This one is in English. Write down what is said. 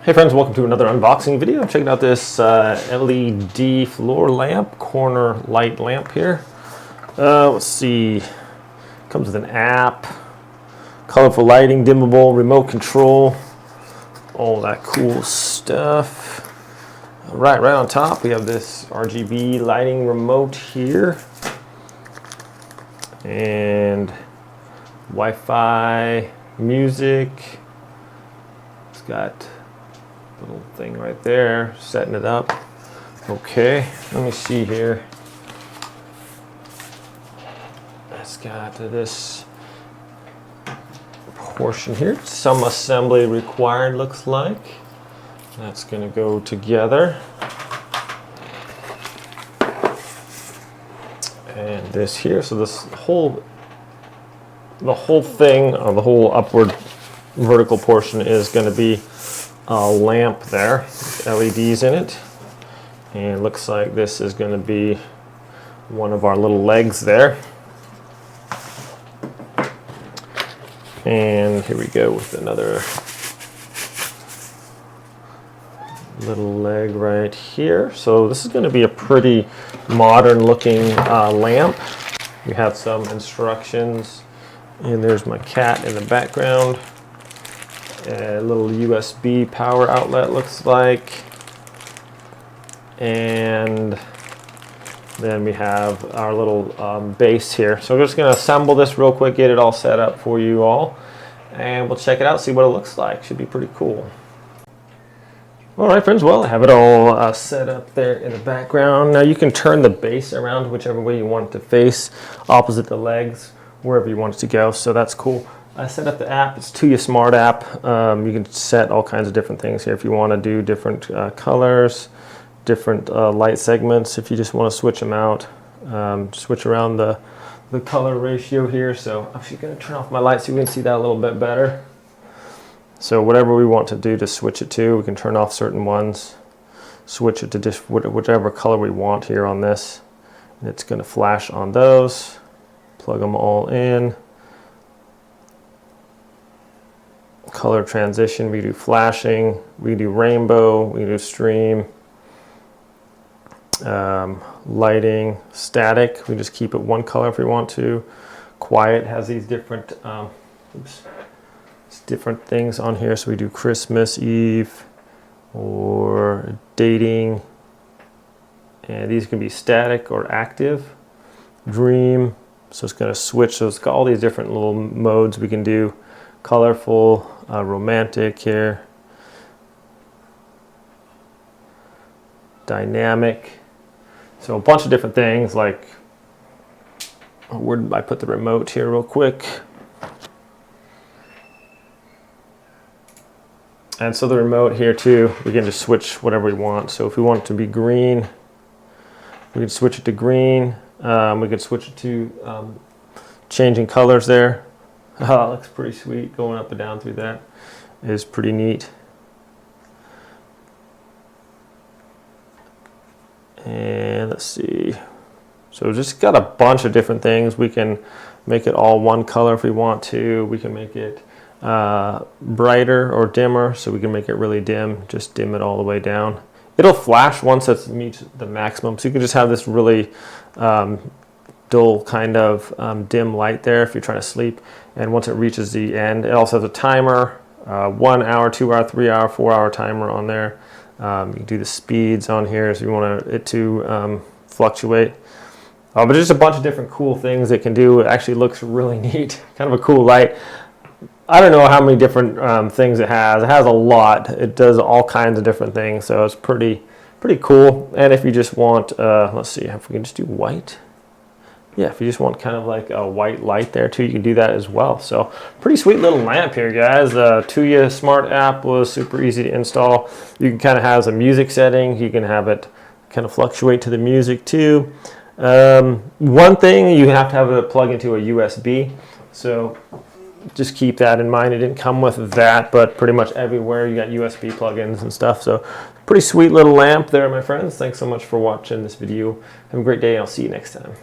Hey friends, welcome to another unboxing video. Checking out this LED floor lamp, corner light lamp here. Let's see, comes with an app, colorful lighting, dimmable, remote control, all that cool stuff. Right on top we have this RGB lighting remote here, and Wi-Fi, music. It's got little thing right there, setting it up. Okay, let me see here. It's got this portion here. Some assembly required, looks like. That's going to go together. And this here, so this the whole thing, the whole upward vertical portion is going to be a lamp there, LEDs in it, and it looks like this is going to be one of our little legs there. And here we go with another little leg right here. So this is going to be a pretty modern looking lamp. We have some instructions, and there's my cat in the background. A little USB power outlet, looks like, and then we have our little base here. So we're just going to assemble this real quick, get it all set up for you all, and we'll check it out, see what it looks like. Should be pretty cool. Alright friends, well, I have it all set up there in the background. Now you can turn the base around whichever way you want it to face, opposite the legs, wherever you want it to go, so that's cool. I set up the app. It's Tuya Smart app. You can set all kinds of different things here if you want to do different colors, different light segments. If you just want to switch them out, switch around the color ratio here. So I'm just going to turn off my light so you can see that a little bit better. So whatever we want to do to switch it to, we can turn off certain ones, switch it to just whichever color we want here on this. And it's going to flash on those. Plug them all in. Color transition, we do flashing, we do rainbow, we do stream, lighting, static, we just keep it one color if we want to. Quiet has these different different things on here, so we do Christmas Eve or dating, and these can be static or active. Dream, so it's going to switch, so it's got all these different little modes we can do. Colorful, romantic here, dynamic, so a bunch of different things. Like, where did I put the remote here real quick? And so the remote here too, we can just switch whatever we want. So if we want it to be green, we can switch it to green. We can switch it to changing colors there. Oh, it looks pretty sweet. Going up and down through that is pretty neat. And let's see. So just got a bunch of different things. We can make it all one color if we want to. We can make it brighter or dimmer, so we can make it really dim. Just dim it all the way down. It'll flash once it meets the maximum. So you can just have this really dull kind of dim light there if you're trying to sleep, and once it reaches the end, it also has a timer, 1 hour, 2 hour, 3 hour, 4 hour timer on there. You can do the speeds on here if you want it to fluctuate, but just a bunch of different cool things it can do. It actually looks really neat, kind of a cool light. I don't know how many different things it has. It has a lot. It does all kinds of different things, so it's pretty cool. And if you just want, let's see if we can just do white. Yeah, if you just want kind of like a white light there too, you can do that as well. So pretty sweet little lamp here, guys. The Tuya Smart app was super easy to install. You can kind of have a music setting. You can have it kind of fluctuate to the music too. One thing, you have to have it plug into a USB. So just keep that in mind. It didn't come with that, but pretty much everywhere you got USB plugins and stuff. So pretty sweet little lamp there, my friends. Thanks so much for watching this video. Have a great day, and I'll see you next time.